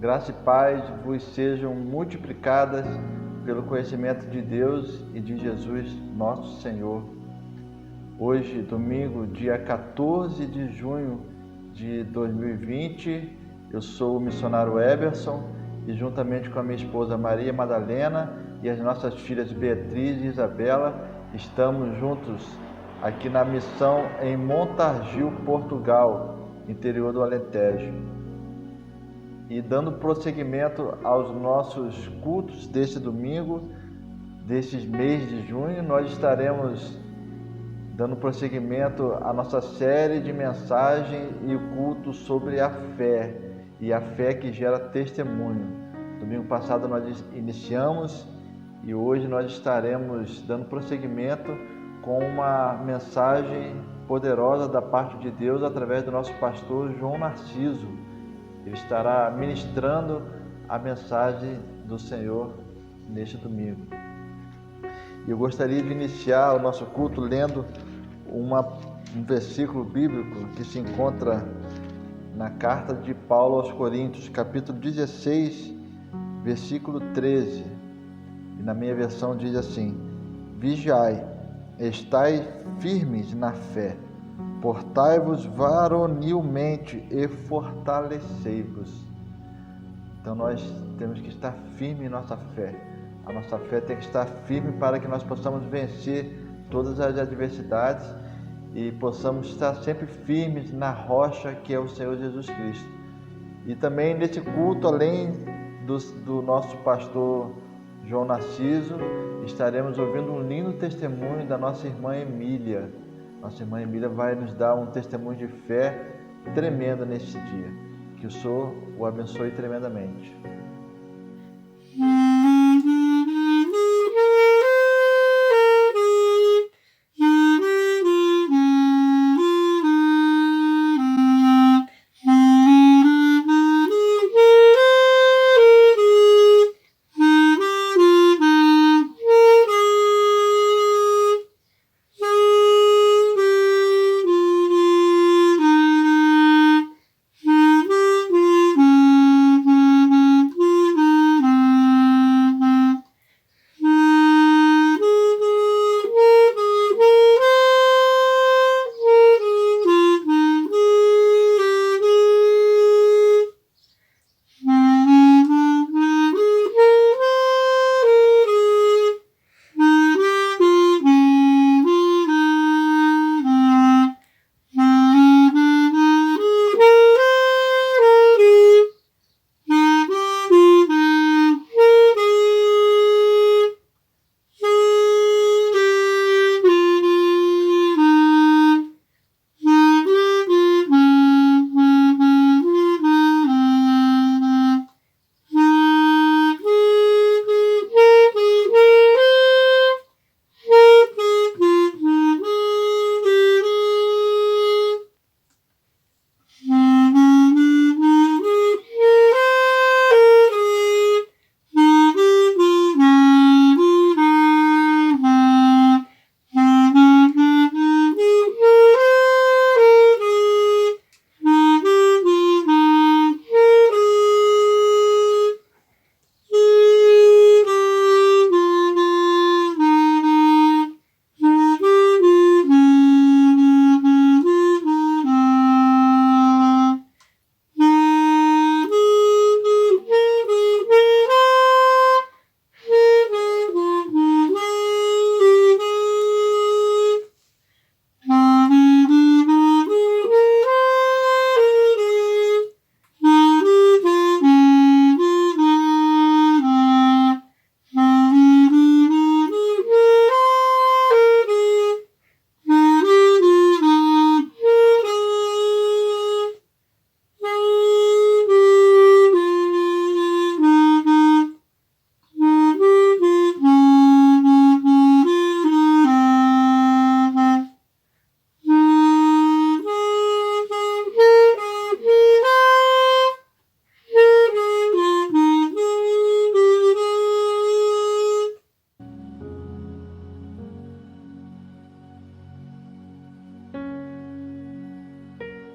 Graça e paz vos sejam multiplicadas pelo conhecimento de Deus e de Jesus, nosso Senhor. Hoje, domingo, dia 14 de junho de 2020, eu sou o missionário Eberson e juntamente com a minha esposa Maria Madalena e as nossas filhas Beatriz e Isabela, estamos juntos aqui na missão em Montargil, Portugal, interior do Alentejo. E dando prosseguimento aos nossos cultos deste domingo, deste mês de junho, nós estaremos dando prosseguimento à nossa série de mensagem e o culto sobre a fé, e a fé que gera testemunho. Domingo passado nós iniciamos e hoje nós estaremos dando prosseguimento com uma mensagem poderosa da parte de Deus através do nosso pastor João Narciso. Ele estará ministrando a mensagem do Senhor neste domingo. Eu gostaria de iniciar o nosso culto lendo um versículo bíblico que se encontra na carta de Paulo aos Coríntios, capítulo 16, versículo 13. E na minha versão diz assim: Vigiai, estai firmes na fé, portai-vos varonilmente e fortalecei-vos. Então nós temos que estar firmes em nossa fé. A nossa fé tem que estar firme para que nós possamos vencer todas as adversidades e possamos estar sempre firmes na rocha que é o Senhor Jesus Cristo. E também nesse culto, além do nosso pastor João Narciso, estaremos ouvindo um lindo testemunho da nossa irmã Emília. Nossa irmã Emília vai nos dar um testemunho de fé tremendo neste dia. Que o Senhor o abençoe tremendamente.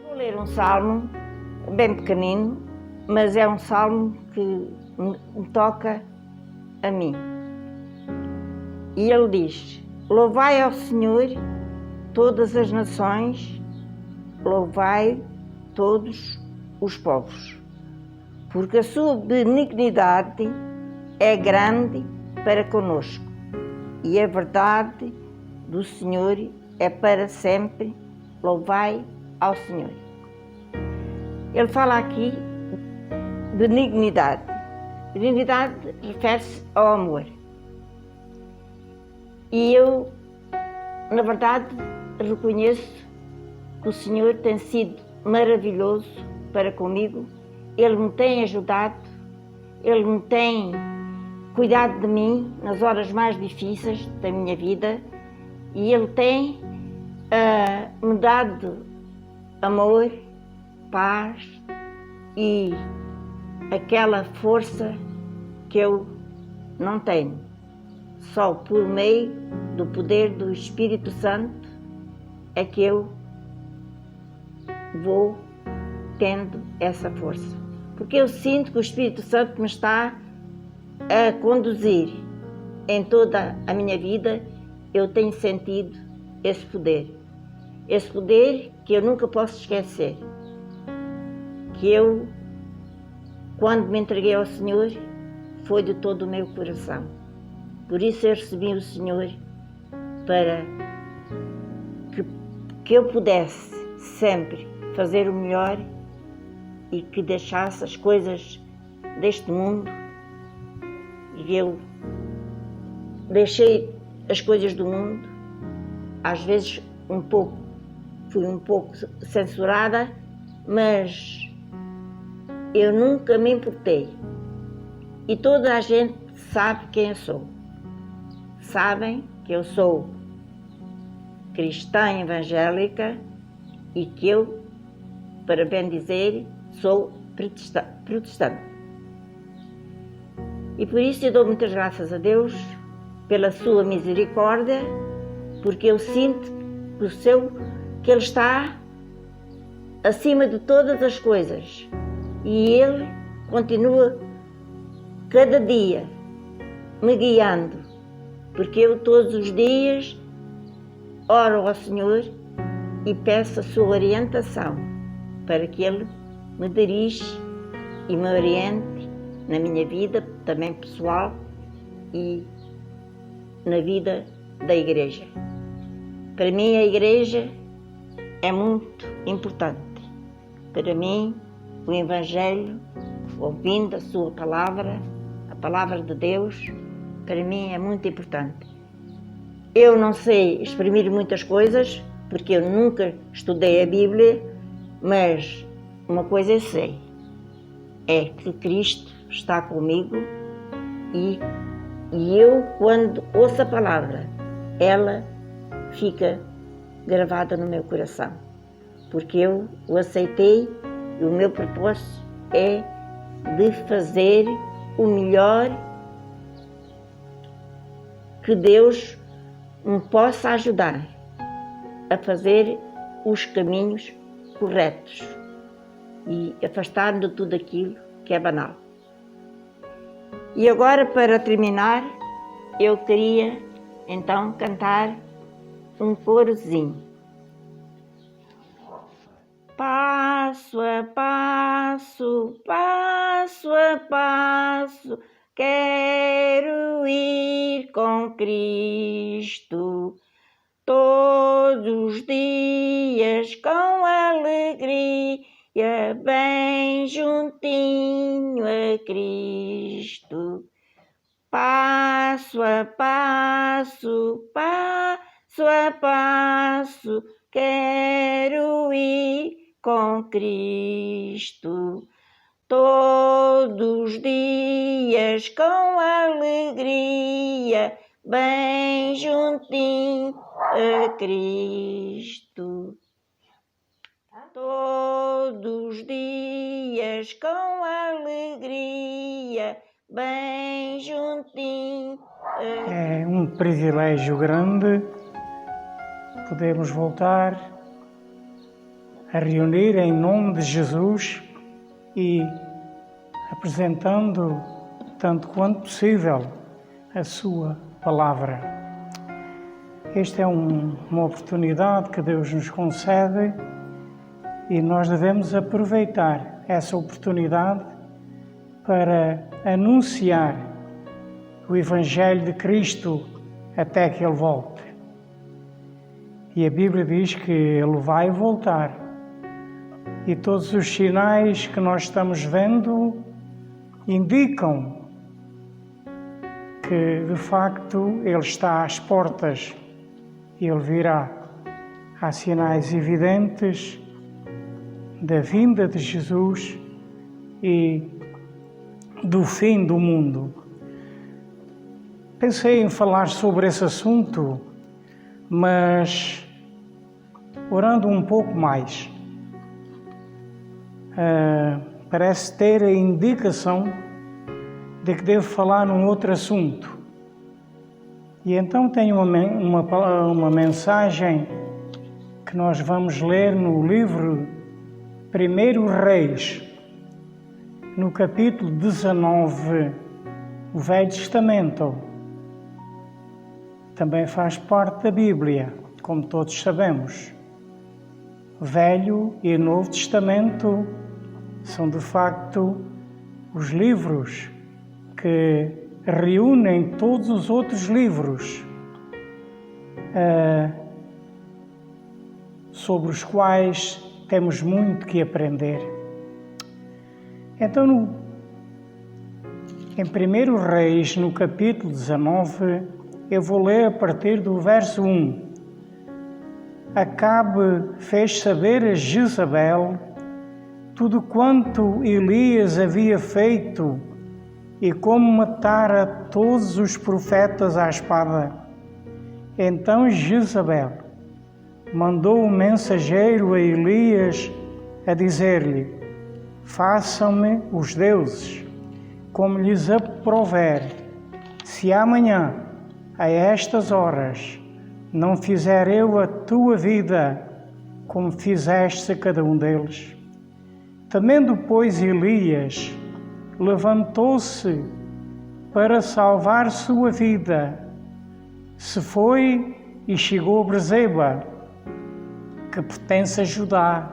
Vou ler um salmo bem pequenino, mas é um salmo que me toca a mim. E ele diz: louvai ao Senhor todas as nações, louvai todos os povos, porque a sua benignidade é grande para conosco e a verdade do Senhor é para sempre. Louvai ao Senhor. Ele fala aqui benignidade. Benignidade refere-se ao amor. E eu, na verdade, reconheço que o Senhor tem sido maravilhoso para comigo. Ele me tem ajudado, Ele me tem cuidado de mim nas horas mais difíceis da minha vida e Ele tem me dado amor, paz e aquela força que eu não tenho. Só por meio do poder do Espírito Santo é que eu vou tendo essa força. Porque eu sinto que o Espírito Santo me está a conduzir em toda a minha vida. Eu tenho sentido esse poder que eu nunca posso esquecer. Que eu, quando me entreguei ao Senhor, foi de todo o meu coração. Por isso eu recebi o Senhor para que eu pudesse sempre fazer o melhor e que deixasse as coisas deste mundo. E eu deixei as coisas do mundo, às vezes fui um pouco censurada, mas eu nunca me importei. E toda a gente sabe quem eu sou. Sabem que eu sou cristã evangélica e que eu, para bem dizer, sou protestante. E por isso eu dou muitas graças a Deus pela sua misericórdia, porque eu sinto que Ele está acima de todas as coisas e Ele continua cada dia me guiando, porque eu todos os dias oro ao Senhor e peço a sua orientação para que Ele me dirija e me oriente na minha vida também pessoal e na vida da igreja. Para mim a igreja é muito importante. Para mim o Evangelho, ouvindo a sua palavra, a palavra de Deus, para mim é muito importante. Eu não sei exprimir muitas coisas, porque eu nunca estudei a Bíblia, mas uma coisa eu sei, é que Cristo está comigo e eu, quando ouço a palavra, ela fica gravada no meu coração, porque eu o aceitei e o meu propósito é de fazer o melhor que Deus me possa ajudar a fazer os caminhos corretos e afastar-me de tudo aquilo que é banal. E agora, para terminar, eu queria então cantar um corozinho. Passo a passo, passo a passo, quero ir com Cristo, todos os dias com alegria, bem juntinho a Cristo. Passo a passo, passo a passo, quero ir com Cristo, todos os dias com alegria, bem juntinho a Cristo. Todos os dias com alegria, bem juntinho. É um privilégio grande podermos voltar a reunir em nome de Jesus e apresentando, tanto quanto possível, a sua palavra. Esta é uma oportunidade que Deus nos concede e nós devemos aproveitar essa oportunidade para anunciar o Evangelho de Cristo até que Ele volte. E a Bíblia diz que Ele vai voltar. E todos os sinais que nós estamos vendo indicam que, de facto, Ele está às portas e Ele virá. Há sinais evidentes da vinda de Jesus e do fim do mundo. Pensei em falar sobre esse assunto, mas orando um pouco mais, parece ter a indicação de que devo falar num outro assunto. E então tenho uma mensagem que nós vamos ler no livro 1 Reis, no capítulo 19, o Velho Testamento. Também faz parte da Bíblia, como todos sabemos. Velho e Novo Testamento são, de facto, os livros que reúnem todos os outros livros sobre os quais temos muito que aprender. Então, em 1 Reis, no capítulo 19, eu vou ler a partir do verso 1. Acabe fez saber a Jezabel tudo quanto Elias havia feito e como matara todos os profetas à espada. Então Jezabel mandou um mensageiro a Elias a dizer-lhe: façam-me os deuses como lhes aprouver, se amanhã, a estas horas, não fizer eu a tua vida como fizeste a cada um deles. Temendo, pois, Elias, levantou-se para salvar sua vida. Se foi e chegou a Beerseba, que pertence a Judá,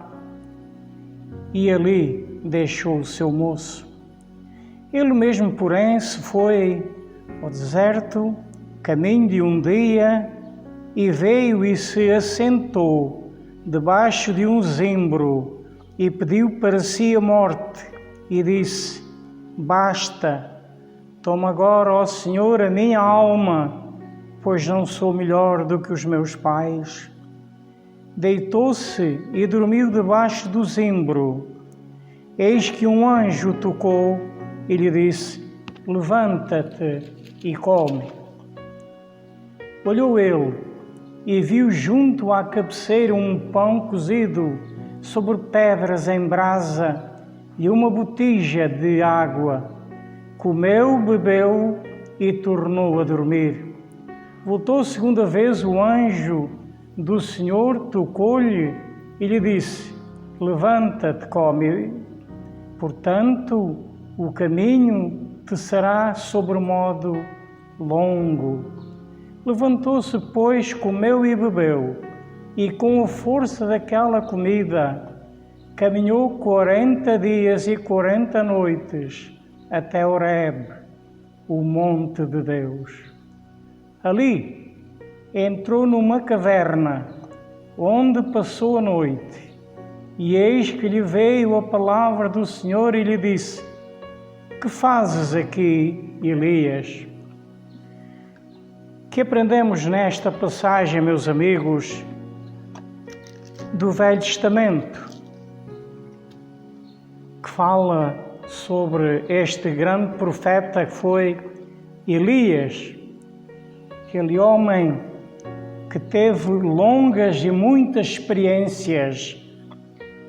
e ali deixou o seu moço. Ele mesmo, porém, se foi ao deserto, caminho de um dia, e veio e se assentou debaixo de um zimbro, e pediu para si a morte, e disse: basta, toma agora, ó Senhor, a minha alma, pois não sou melhor do que os meus pais. Deitou-se e dormiu debaixo do zimbro. Eis que um anjo o tocou e lhe disse: levanta-te e come. Olhou ele e viu junto à cabeceira um pão cozido sobre pedras em brasa e uma botija de água. Comeu, bebeu e tornou a dormir. Voltou segunda vez o anjo do Senhor, tocou-lhe e lhe disse: levanta-te, come. Portanto, o caminho te será sobremodo longo. Levantou-se, pois, comeu e bebeu, e com a força daquela comida caminhou 40 dias e 40 noites até Horebe, o monte de Deus. Ali entrou numa caverna, onde passou a noite, e eis que lhe veio a palavra do Senhor e lhe disse: que fazes aqui, Elias? Que aprendemos nesta passagem, meus amigos, do Velho Testamento, que fala sobre este grande profeta que foi Elias, aquele homem que teve longas e muitas experiências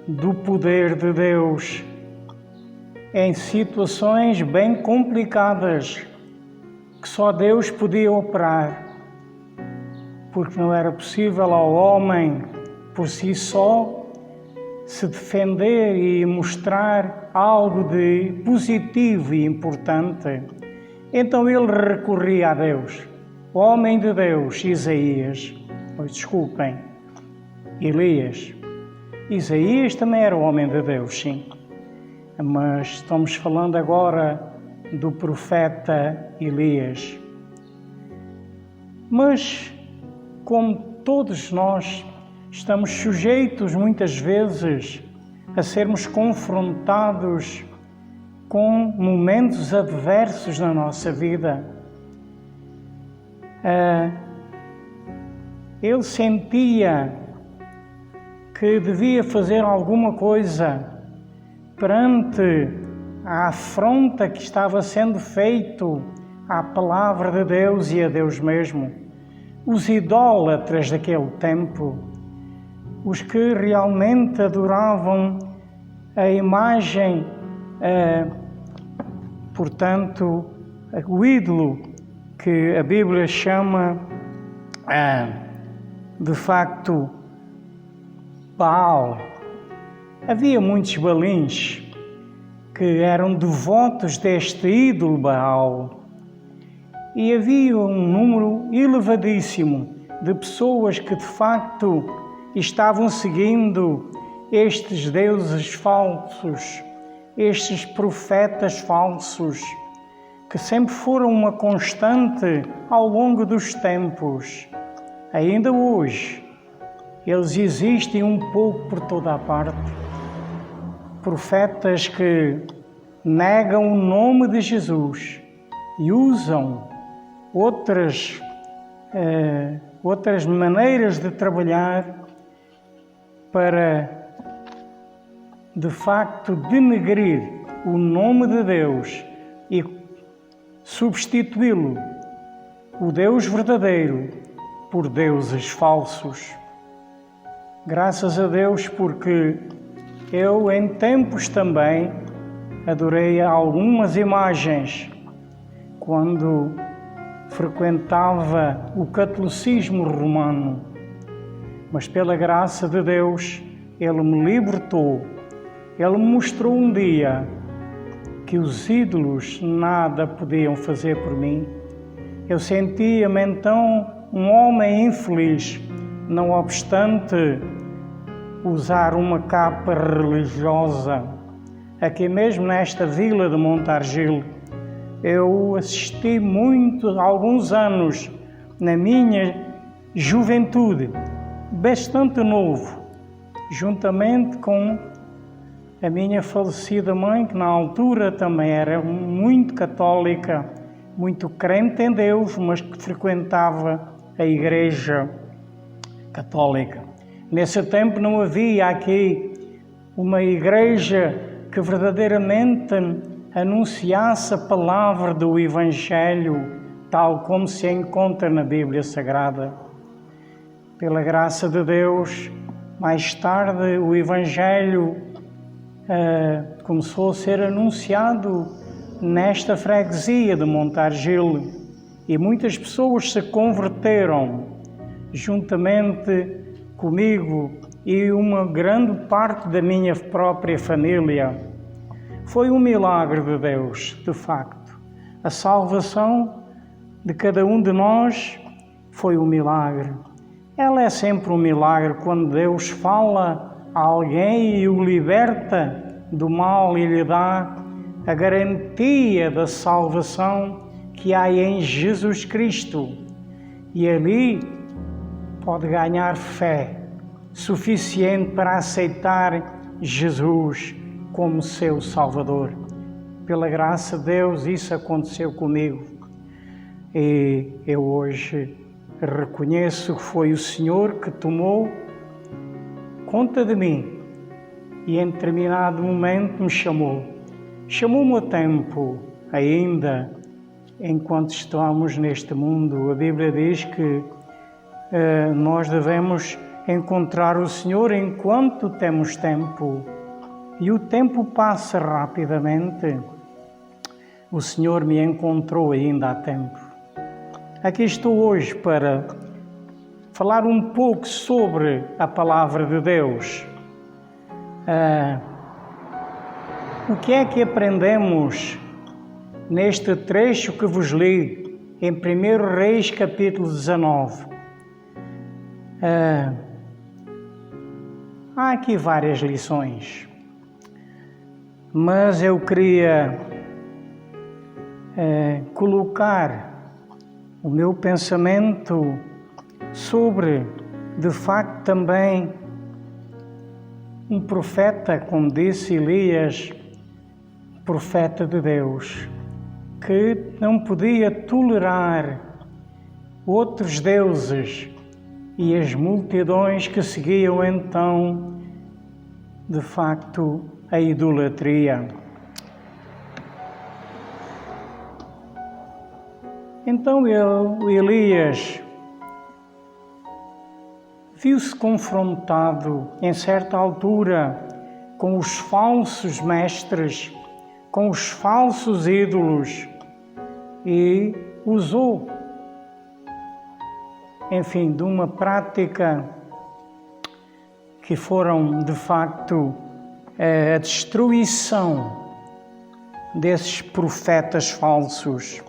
do poder de Deus em situações bem complicadas que só Deus podia operar, porque não era possível ao homem por si só se defender e mostrar algo de positivo e importante, então ele recorria a Deus. O homem de Deus, Isaías, Elias. Isaías também era o homem de Deus, sim. Mas estamos falando agora do profeta Elias. Mas, como todos nós, estamos sujeitos muitas vezes a sermos confrontados com momentos adversos na nossa vida. Ele sentia que devia fazer alguma coisa perante a afronta que estava sendo feito à palavra de Deus e a Deus mesmo. Os idólatras daquele tempo, os que realmente adoravam a imagem, portanto, o ídolo que a Bíblia chama, de facto, Baal. Havia muitos balins que eram devotos deste ídolo Baal. E havia um número elevadíssimo de pessoas que, de facto, estavam seguindo estes deuses falsos, estes profetas falsos, que sempre foram uma constante ao longo dos tempos. Ainda hoje, eles existem um pouco por toda a parte. Profetas que negam o nome de Jesus e usam outras maneiras de trabalhar para, de facto, denegrir o nome de Deus e substituí-lo, o Deus verdadeiro, por deuses falsos. Graças a Deus, porque eu, em tempos também, adorei algumas imagens quando frequentava o catolicismo romano. Mas pela graça de Deus, Ele me libertou. Ele me mostrou um dia que os ídolos nada podiam fazer por mim. Eu sentia-me então um homem infeliz, não obstante usar uma capa religiosa. Aqui mesmo nesta vila de Montargil, eu assisti alguns anos, na minha juventude, bastante novo, juntamente com a minha falecida mãe, que na altura também era muito católica, muito crente em Deus, mas que frequentava a Igreja Católica. Nesse tempo não havia aqui uma igreja que verdadeiramente anunciasse a palavra do Evangelho, tal como se encontra na Bíblia Sagrada. Pela graça de Deus, mais tarde o Evangelho começou a ser anunciado nesta freguesia de Montargil e muitas pessoas se converteram juntamente comigo e uma grande parte da minha própria família. Foi um milagre de Deus, de facto. A salvação de cada um de nós foi um milagre. Ela é sempre um milagre quando Deus fala a alguém e o liberta do mal e lhe dá a garantia da salvação que há em Jesus Cristo. E ali pode ganhar fé suficiente para aceitar Jesus como seu Salvador. Pela graça de Deus, isso aconteceu comigo. E eu hoje reconheço que foi o Senhor que tomou conta de mim e em determinado momento me chamou. Chamou-me a tempo ainda, enquanto estamos neste mundo. A Bíblia diz que nós devemos encontrar o Senhor enquanto temos tempo. E o tempo passa rapidamente. O Senhor me encontrou ainda há tempo. Aqui estou hoje para falar um pouco sobre a Palavra de Deus. O que é que aprendemos neste trecho que vos li em 1 Reis capítulo 19? Há aqui várias lições, mas eu queria colocar o meu pensamento sobre, de facto, também um profeta, como disse Elias, profeta de Deus, que não podia tolerar outros deuses e as multidões que seguiam então, de facto, a idolatria. Então Elias viu-se confrontado, em certa altura, com os falsos mestres, com os falsos ídolos, e usou, enfim, de uma prática que foram, de facto, a destruição desses profetas falsos.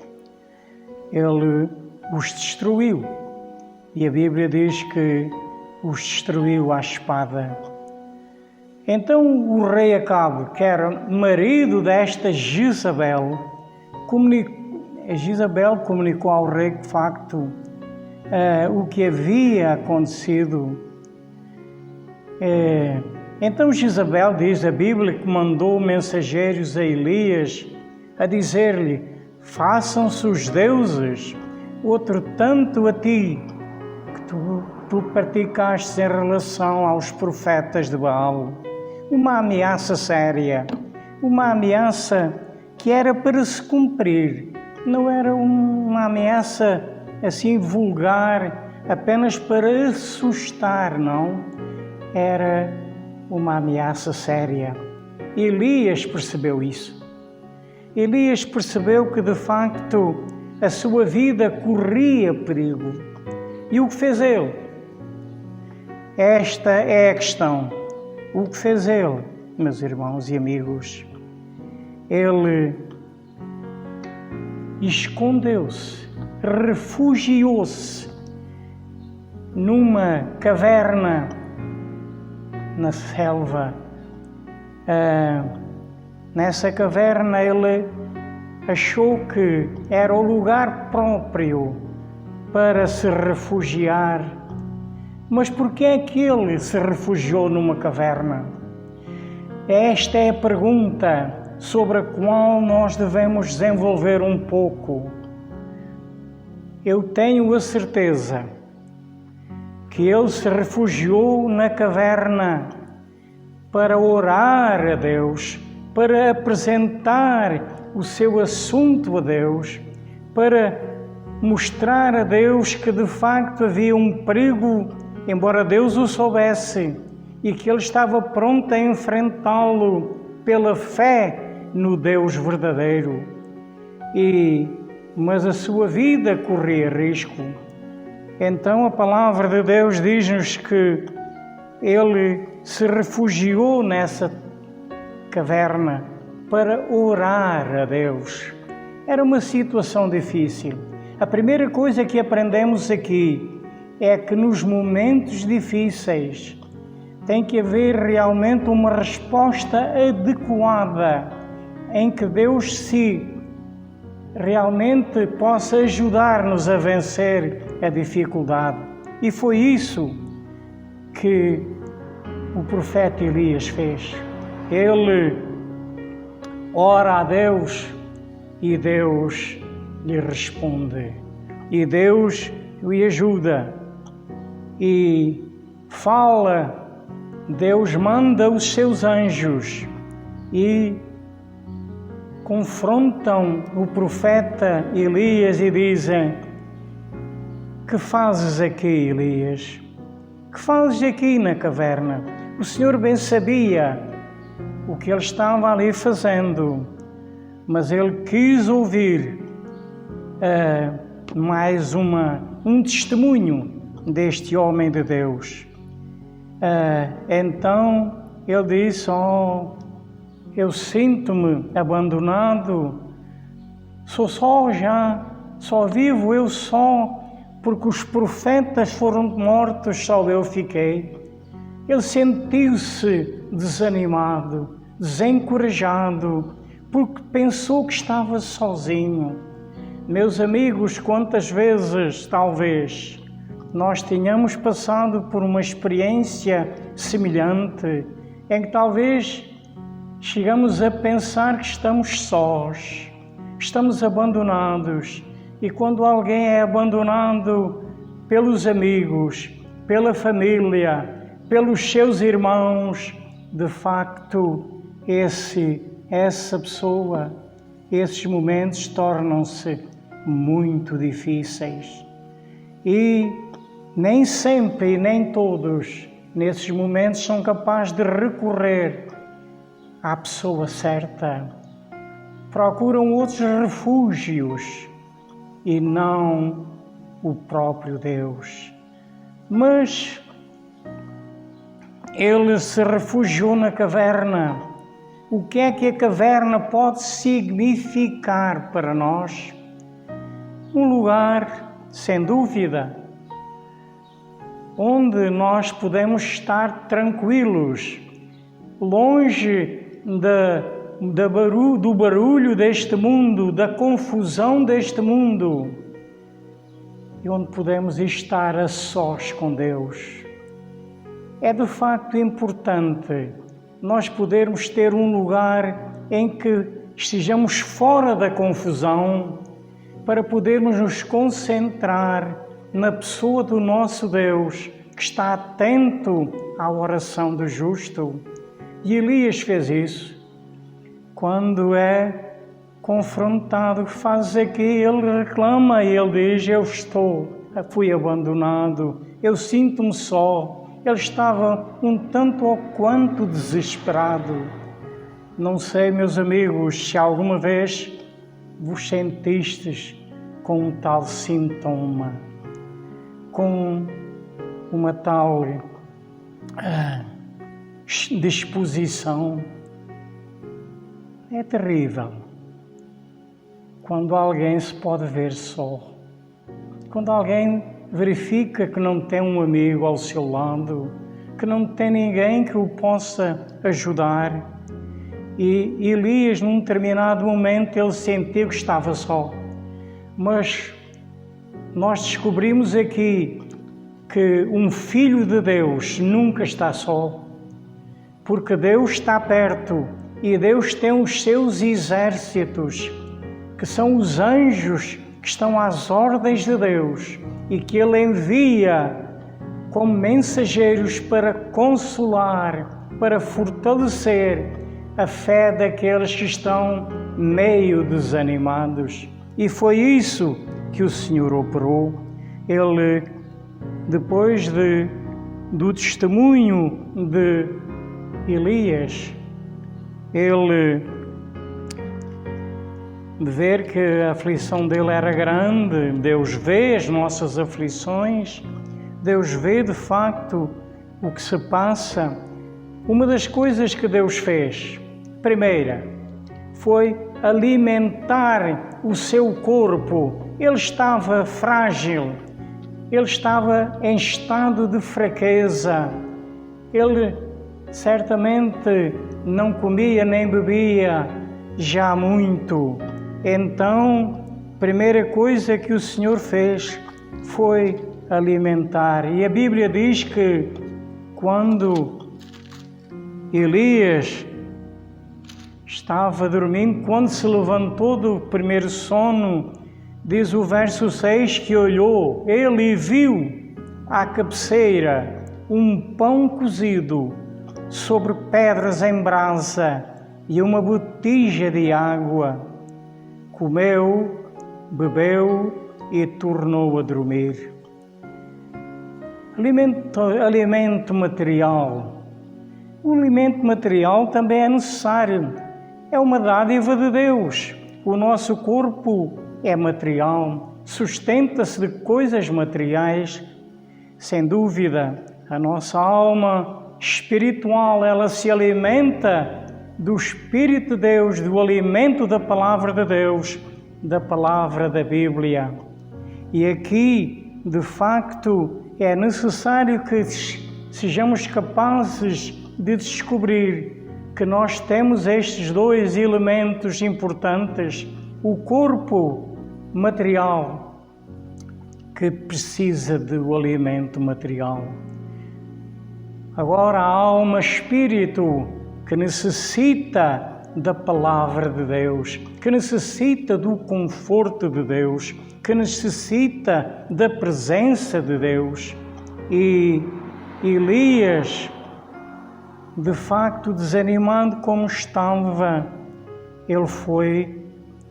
Ele os destruiu, e a Bíblia diz que os destruiu à espada. Então o rei Acabe, que era marido desta Jezabel, comunicou ao rei, de facto, o que havia acontecido. Então Jezabel, diz a Bíblia, que mandou mensageiros a Elias a dizer-lhe: façam-se os deuses outro tanto a ti que tu praticaste em relação aos profetas de Baal. Uma ameaça séria, uma ameaça que era para se cumprir, não era uma ameaça assim vulgar, apenas para assustar, não. Era uma ameaça séria. Elias percebeu isso. Elias percebeu que, de facto, a sua vida corria perigo. E o que fez ele? Esta é a questão. O que fez ele, meus irmãos e amigos? Ele escondeu-se, refugiou-se numa caverna na selva. Nessa caverna ele achou que era o lugar próprio para se refugiar. Mas por que é que ele se refugiou numa caverna? Esta é a pergunta sobre a qual nós devemos desenvolver um pouco. Eu tenho a certeza que ele se refugiou na caverna para orar a Deus, para apresentar o seu assunto a Deus, para mostrar a Deus que de facto havia um perigo, embora Deus o soubesse, e que ele estava pronto a enfrentá-lo pela fé no Deus verdadeiro. Mas a sua vida corria risco. Então a palavra de Deus diz-nos que ele se refugiou nessa caverna para orar a Deus. Era uma situação difícil. A primeira coisa que aprendemos aqui é que nos momentos difíceis tem que haver realmente uma resposta adequada em que Deus realmente possa ajudar-nos a vencer a dificuldade. E foi isso que o profeta Elias fez. Ele ora a Deus e Deus lhe responde. E Deus o ajuda. E fala, Deus manda os seus anjos e confrontam o profeta Elias e dizem: que fazes aqui, Elias? Que fazes aqui na caverna? O Senhor bem sabia o que ele estava ali fazendo, mas ele quis ouvir mais um testemunho deste homem de Deus. Então ele disse: "Oh, eu sinto-me abandonado, sou só já, só vivo eu só, porque os profetas foram mortos, só eu fiquei." Ele sentiu-se desanimado, desencorajado, porque pensou que estava sozinho. Meus amigos, quantas vezes, talvez, nós tenhamos passado por uma experiência semelhante, em que talvez chegamos a pensar que estamos sós, estamos abandonados, e quando alguém é abandonado pelos amigos, pela família, pelos seus irmãos, de facto, essa pessoa, esses momentos tornam-se muito difíceis. E nem sempre e nem todos, nesses momentos, são capazes de recorrer à pessoa certa. Procuram outros refúgios e não o próprio Deus. Mas ele se refugiou na caverna. O que é que a caverna pode significar para nós? Um lugar, sem dúvida, onde nós podemos estar tranquilos, longe do barulho deste mundo, da confusão deste mundo, e onde podemos estar a sós com Deus. É de facto importante nós podermos ter um lugar em que estejamos fora da confusão, para podermos nos concentrar na pessoa do nosso Deus, que está atento à oração do justo. E Elias fez isso. Quando é confrontado, faz aqui, ele reclama e ele diz: fui abandonado, eu sinto-me só. Ele estava um tanto ou quanto desesperado. Não sei, meus amigos, se alguma vez vos sentistes com um tal sintoma, com uma tal disposição. É terrível quando alguém se pode ver só, quando alguém verifica que não tem um amigo ao seu lado, que não tem ninguém que o possa ajudar. E Elias, num determinado momento, ele sentiu que estava só. Mas nós descobrimos aqui que um filho de Deus nunca está só, porque Deus está perto e Deus tem os seus exércitos, que são os anjos que estão às ordens de Deus e que Ele envia como mensageiros para consolar, para fortalecer a fé daqueles que estão meio desanimados. E foi isso que o Senhor operou. Ele, depois do testemunho de Elias, de ver que a aflição dele era grande, Deus vê as nossas aflições, Deus vê de facto o que se passa. Uma das coisas que Deus fez, primeira, foi alimentar o seu corpo. Ele estava frágil, ele estava em estado de fraqueza, ele certamente não comia nem bebia já muito. Então, a primeira coisa que o Senhor fez foi alimentar. E a Bíblia diz que quando Elias estava dormindo, quando se levantou do primeiro sono, diz o verso 6 que olhou, ele viu à cabeceira um pão cozido sobre pedras em brasa e uma botija de água. Comeu, bebeu e tornou a dormir. Alimento material. O alimento material também é necessário. É uma dádiva de Deus. O nosso corpo é material, sustenta-se de coisas materiais. Sem dúvida, a nossa alma espiritual, ela se alimenta do Espírito de Deus, do alimento da Palavra de Deus, da Palavra da Bíblia. E aqui, de facto, é necessário que sejamos capazes de descobrir que nós temos estes dois elementos importantes: o corpo material, que precisa do alimento material. Agora a alma, espírito, que necessita da Palavra de Deus, que necessita do conforto de Deus, que necessita da presença de Deus. E Elias, de facto, desanimado como estava, ele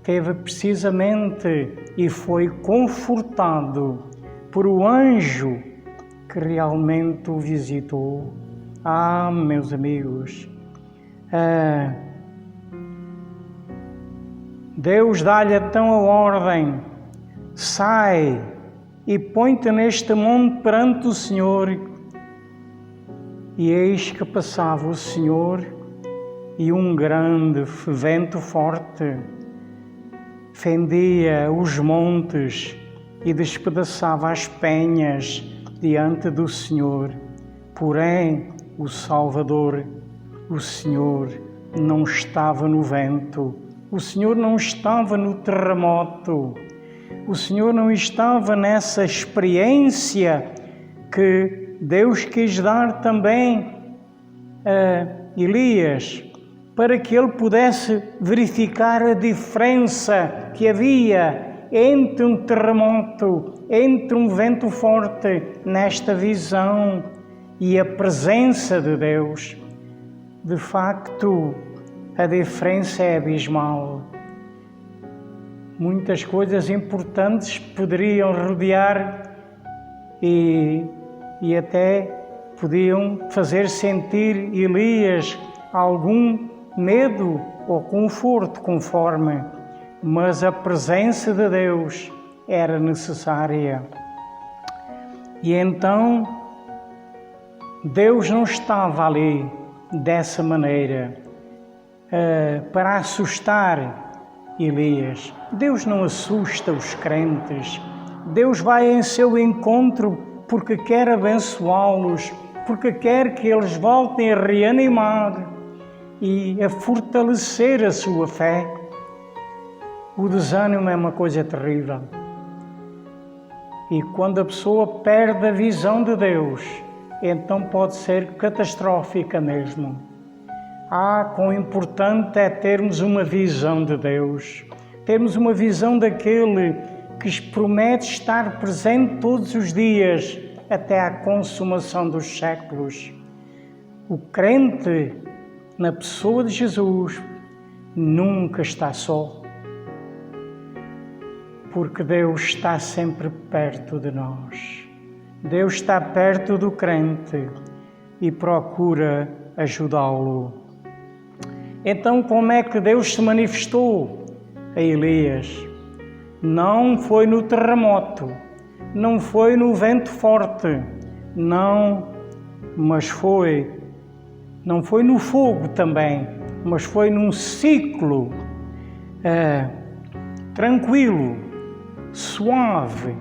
teve precisamente e foi confortado por o anjo que realmente o visitou. Meus amigos, Deus dá-lhe então a ordem: sai e põe-te neste monte perante o Senhor. E eis que passava o Senhor, e um grande vento forte fendia os montes e despedaçava as penhas diante do Senhor. Porém, o Salvador, o Senhor, não estava no vento, o Senhor não estava no terremoto, o Senhor não estava nessa experiência que Deus quis dar também a Elias, para que ele pudesse verificar a diferença que havia entre um terremoto, entre um vento forte, nesta visão e a presença de Deus. De facto, a diferença é abismal. Muitas coisas importantes poderiam rodear e até podiam fazer sentir Elias algum medo ou conforto, conforme, mas a presença de Deus era necessária. E então Deus não estava ali dessa maneira para assustar Elias. Deus não assusta os crentes. Deus vai em seu encontro porque quer abençoá-los, porque quer que eles voltem a reanimar e a fortalecer a sua fé. O desânimo é uma coisa terrível. E quando a pessoa perde a visão de Deus, então pode ser catastrófica mesmo. Quão importante é termos uma visão de Deus, termos uma visão daquele que promete estar presente todos os dias até à consumação dos séculos. O crente, na pessoa de Jesus, nunca está só, porque Deus está sempre perto de nós. Deus está perto do crente e procura ajudá-lo. Então, como é que Deus se manifestou a Elias? Não foi no terremoto, não foi no vento forte, não foi no fogo também, mas foi num ciclo tranquilo, suave,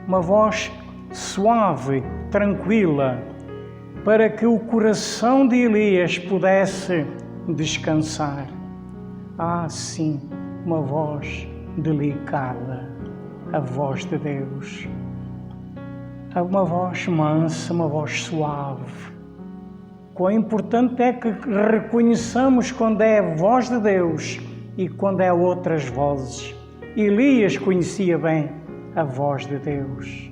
uma voz suave, tranquila, para que o coração de Elias pudesse descansar. Sim, uma voz delicada, a voz de Deus. Uma voz mansa, uma voz suave. Quão importante é que reconheçamos quando é a voz de Deus e quando é outras vozes. Elias conhecia bem a voz de Deus.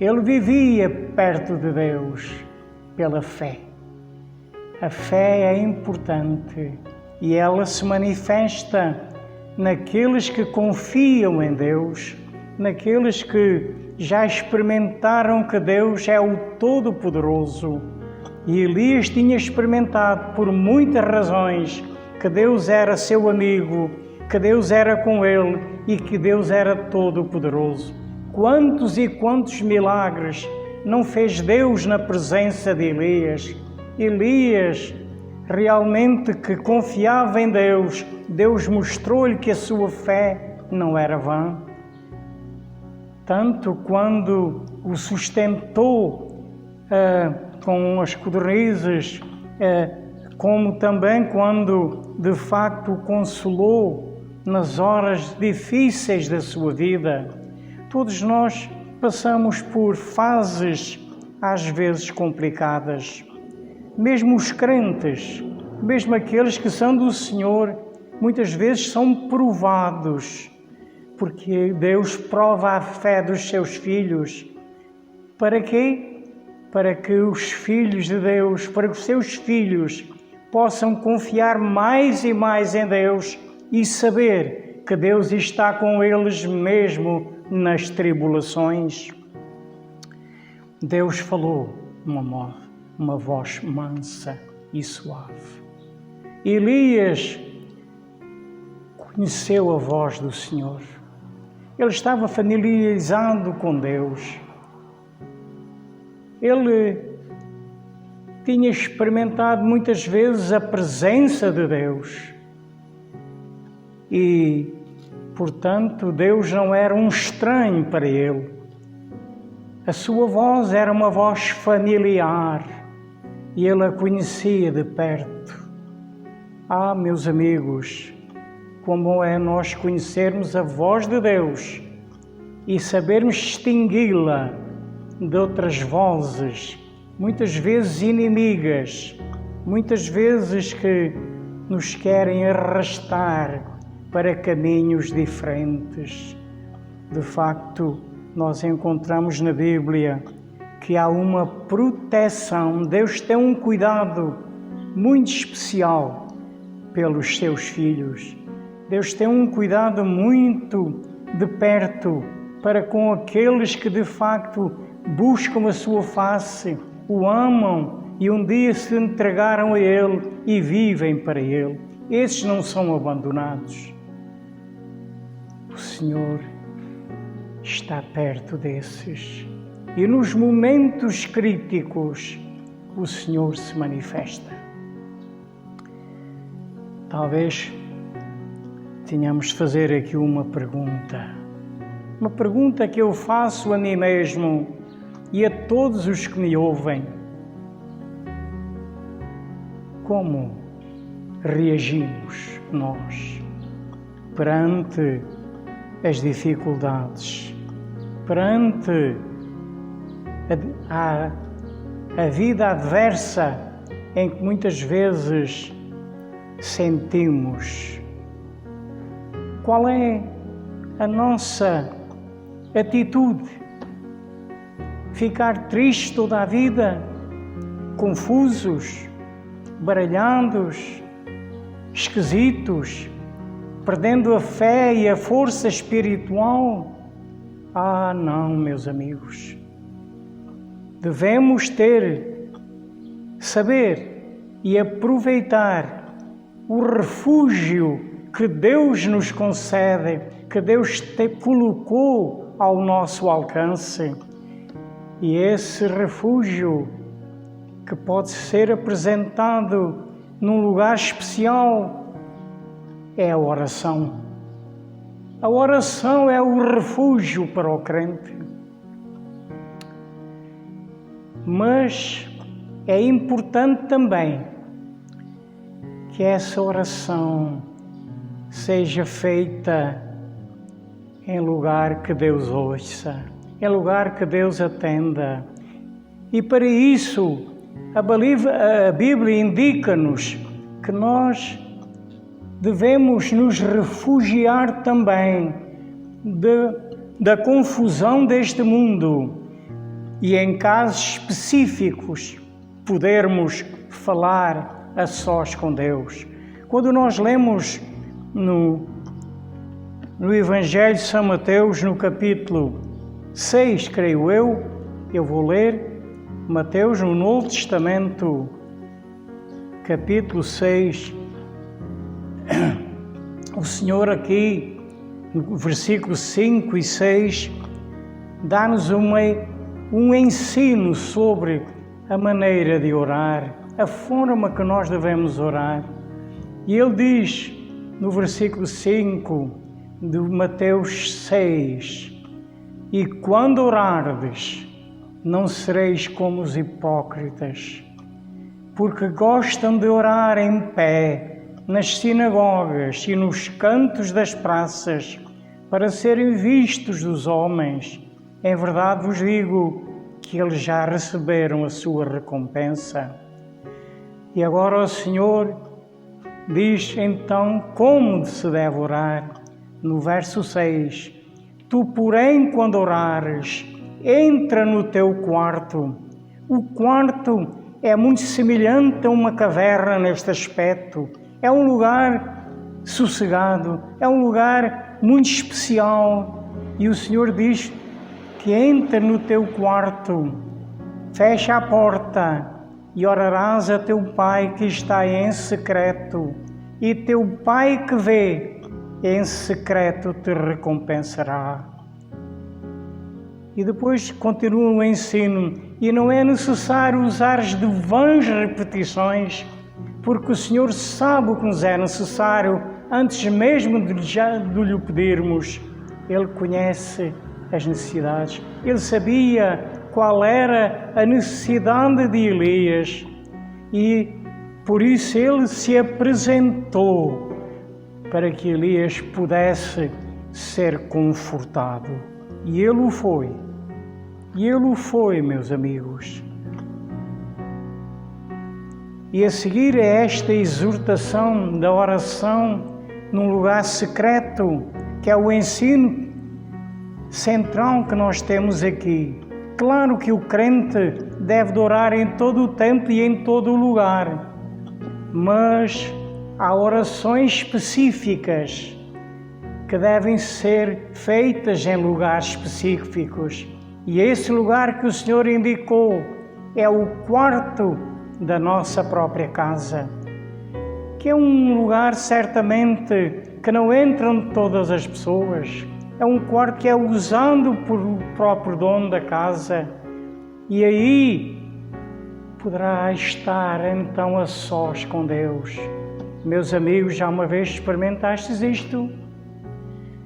Ele vivia perto de Deus pela fé. A fé é importante e ela se manifesta naqueles que confiam em Deus, naqueles que já experimentaram que Deus é o Todo-Poderoso. E Elias tinha experimentado por muitas razões que Deus era seu amigo, que Deus era com ele e que Deus era Todo-Poderoso. Quantos e quantos milagres não fez Deus na presença de Elias? Elias realmente que confiava em Deus, Deus mostrou-lhe que a sua fé não era vã. Tanto quando o sustentou com as codornizes, como também quando de facto o consolou nas horas difíceis da sua vida. Todos nós passamos por fases às vezes complicadas. Mesmo os crentes, mesmo aqueles que são do Senhor, muitas vezes são provados, porque Deus prova a fé dos seus filhos. Para quê? Para que os filhos de Deus, para que os seus filhos possam confiar mais e mais em Deus e saber que Deus está com eles mesmo nas tribulações. Deus falou uma voz mansa e suave. Elias conheceu a voz do Senhor. Ele estava familiarizado com Deus. Ele tinha experimentado muitas vezes a presença de Deus. E, portanto, Deus não era um estranho para ele. A sua voz era uma voz familiar e ele a conhecia de perto. Ah, meus amigos, como é nós conhecermos a voz de Deus e sabermos distingui-la de outras vozes, muitas vezes inimigas, muitas vezes que nos querem arrastar para caminhos diferentes. De facto, nós encontramos na Bíblia que há uma proteção. Deus tem um cuidado muito especial pelos seus filhos. Deus tem um cuidado muito de perto para com aqueles que de facto buscam a sua face, o amam e um dia se entregaram a Ele e vivem para Ele. Esses não são abandonados. O Senhor está perto desses. E nos momentos críticos, o Senhor se manifesta. Talvez tenhamos de fazer aqui uma pergunta que eu faço a mim mesmo e a todos os que me ouvem. Como reagimos nós perante as dificuldades, perante a vida adversa em que muitas vezes sentimos? Qual é a nossa atitude? Ficar triste toda a vida? Confusos? Baralhados? Esquisitos? Perdendo a fé e a força espiritual? Ah, não, meus amigos. Devemos saber e aproveitar o refúgio que Deus nos concede, que Deus colocou ao nosso alcance. E esse refúgio que pode ser apresentado num lugar especial é a oração. A oração é o refúgio para o crente. Mas é importante também que essa oração seja feita em lugar que Deus ouça, em lugar que Deus atenda. E para isso, a Bíblia indica-nos que nós devemos nos refugiar também da confusão deste mundo e, em casos específicos, podermos falar a sós com Deus. Quando nós lemos no Evangelho de São Mateus, no capítulo 6, creio eu vou ler Mateus no Novo Testamento, capítulo 6. O Senhor aqui, no versículo 5 e 6, dá-nos um ensino sobre a maneira de orar, a forma que nós devemos orar. E ele diz no versículo 5 de Mateus 6: E quando orardes, não sereis como os hipócritas, porque gostam de orar em pé, nas sinagogas e nos cantos das praças, para serem vistos dos homens. Em verdade vos digo que eles já receberam a sua recompensa. E agora o Senhor diz então como se deve orar. No verso 6: Tu, porém, quando orares, entra no teu quarto. O quarto é muito semelhante a uma caverna neste aspecto. É um lugar sossegado, é um lugar muito especial. E o Senhor diz que entra no teu quarto, fecha a porta e orarás a teu Pai que está em secreto, e teu Pai que vê em secreto te recompensará. E depois continua o ensino: e não é necessário usar de vãs repetições, porque o Senhor sabe o que nos é necessário antes mesmo de lhe pedirmos. Ele conhece as necessidades. Ele sabia qual era a necessidade de Elias e por isso ele se apresentou para que Elias pudesse ser confortado. E ele o foi. E ele o foi, meus amigos. E a seguir a esta exortação da oração num lugar secreto, que é o ensino central que nós temos aqui. Claro que o crente deve orar em todo o tempo e em todo o lugar, mas há orações específicas que devem ser feitas em lugares específicos. E esse lugar que o Senhor indicou é o quarto da nossa própria casa, que é um lugar certamente que não entram todas as pessoas. É um quarto que é usado por o próprio dono da casa, e aí poderá estar então a sós com Deus. Meus amigos, já uma vez experimentastes isto?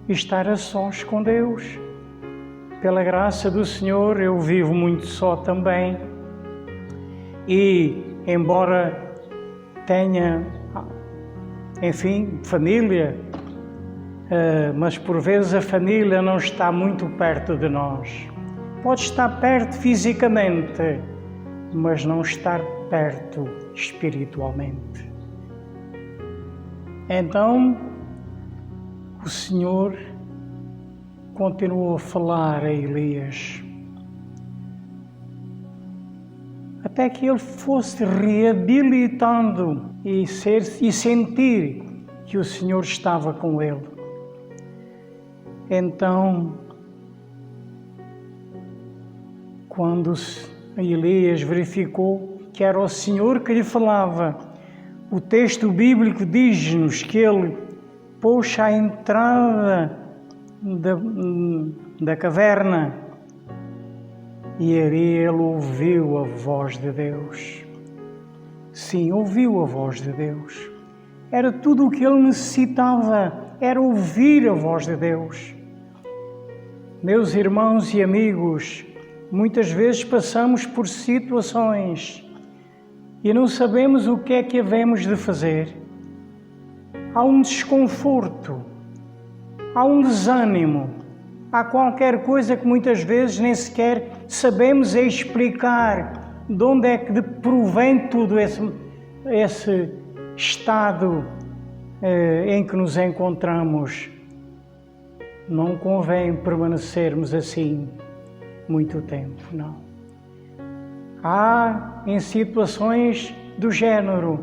Estar a sós com Deus? Pela graça do Senhor, eu vivo muito só também. E, embora tenha, enfim, família, mas por vezes a família não está muito perto de nós. Pode estar perto fisicamente, mas não estar perto espiritualmente. Então, o Senhor continuou a falar a Elias, até que ele fosse reabilitando e sentir que o Senhor estava com ele. Então, quando Elias verificou que era o Senhor que lhe falava, o texto bíblico diz-nos que ele pôs à entrada da caverna e ali ele ouviu a voz de Deus. Sim, ouviu a voz de Deus. Era tudo o que ele necessitava, era ouvir a voz de Deus. Meus irmãos e amigos, muitas vezes passamos por situações e não sabemos o que é que havemos de fazer. Há um desconforto, há um desânimo, há qualquer coisa que muitas vezes nem sequer sabemos explicar de onde é que provém todo esse estado em que nos encontramos. Não convém permanecermos assim muito tempo, não. Há em situações do género,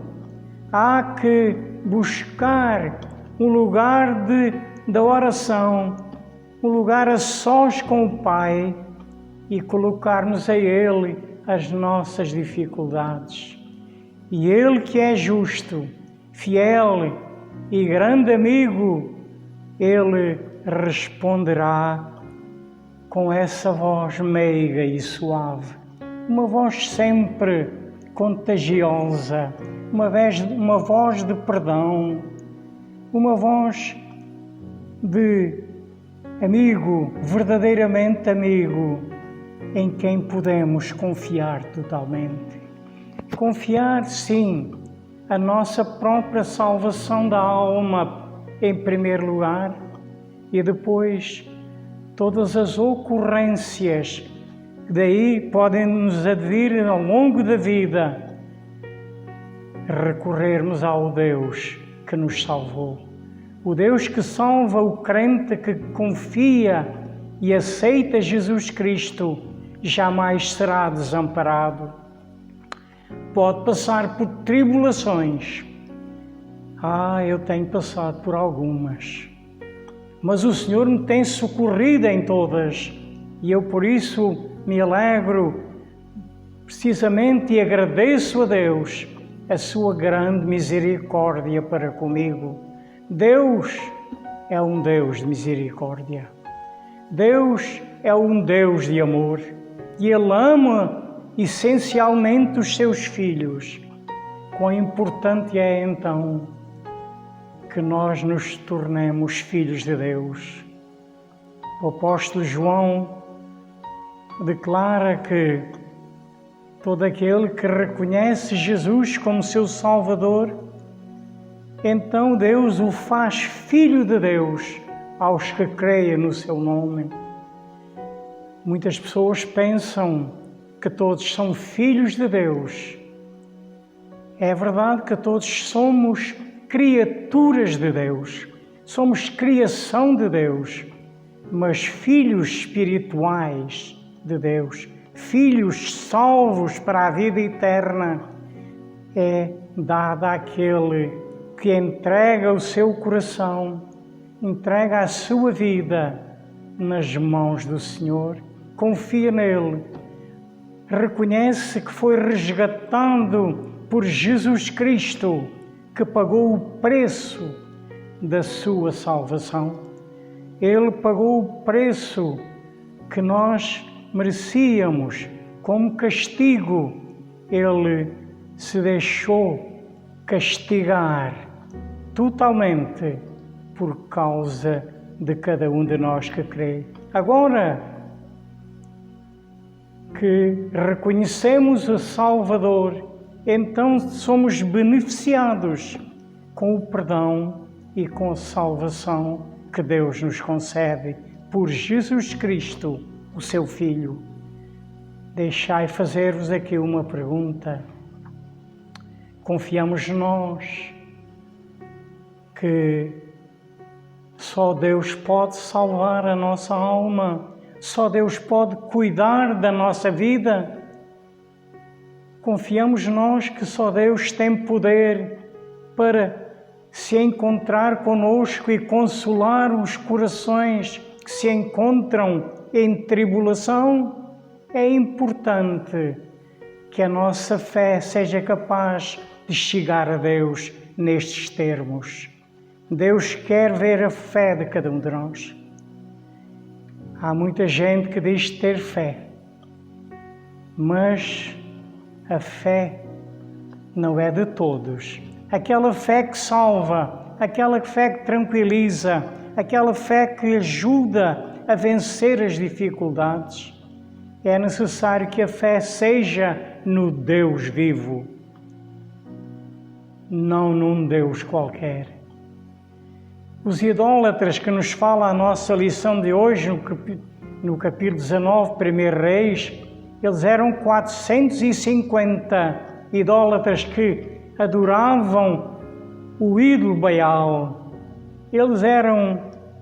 há que buscar um lugar da oração, um lugar a sós com o Pai e colocarmos a Ele as nossas dificuldades. E Ele que é justo, fiel e grande amigo, Ele responderá com essa voz meiga e suave, uma voz sempre contagiosa, uma voz de perdão, uma voz de amigo, verdadeiramente amigo, em quem podemos confiar totalmente. Confiar, sim, a nossa própria salvação da alma em primeiro lugar e depois todas as ocorrências que daí podem nos advir ao longo da vida, recorrermos ao Deus que nos salvou. O Deus que salva o crente que confia e aceita Jesus Cristo jamais será desamparado. Pode passar por tribulações. Eu tenho passado por algumas. Mas o Senhor me tem socorrido em todas. E eu por isso me alegro precisamente e agradeço a Deus a sua grande misericórdia para comigo. Deus é um Deus de misericórdia. Deus é um Deus de amor. E Ele ama essencialmente os seus filhos. Quão importante é então que nós nos tornemos filhos de Deus. O apóstolo João declara que todo aquele que reconhece Jesus como seu Salvador, então Deus o faz filho de Deus aos que creem no seu nome. Muitas pessoas pensam que todos são filhos de Deus. É verdade que todos somos criaturas de Deus, somos criação de Deus, mas filhos espirituais de Deus, filhos salvos para a vida eterna, é dada àquele que entrega o seu coração, entrega a sua vida nas mãos do Senhor, confia nele, reconhece que foi resgatado por Jesus Cristo, que pagou o preço da sua salvação. Ele pagou o preço que nós merecíamos como castigo. Ele se deixou castigar totalmente por causa de cada um de nós que crê. Agora que reconhecemos o Salvador, então somos beneficiados com o perdão e com a salvação que Deus nos concede por Jesus Cristo, o seu Filho. Deixai fazer-vos aqui uma pergunta. Confiamos nós que só Deus pode salvar a nossa alma, só Deus pode cuidar da nossa vida? Confiamos nós que só Deus tem poder para se encontrar conosco e consolar os corações que se encontram em tribulação? É importante que a nossa fé seja capaz de chegar a Deus nestes termos. Deus quer ver a fé de cada um de nós. Há muita gente que diz ter fé, mas a fé não é de todos. Aquela fé que salva, aquela fé que tranquiliza, aquela fé que ajuda a vencer as dificuldades. É necessário que a fé seja no Deus vivo, não num Deus qualquer. Os idólatras que nos fala a nossa lição de hoje, no capítulo 19, 1 Reis, eles eram 450 idólatras que adoravam o ídolo Baal. Eles eram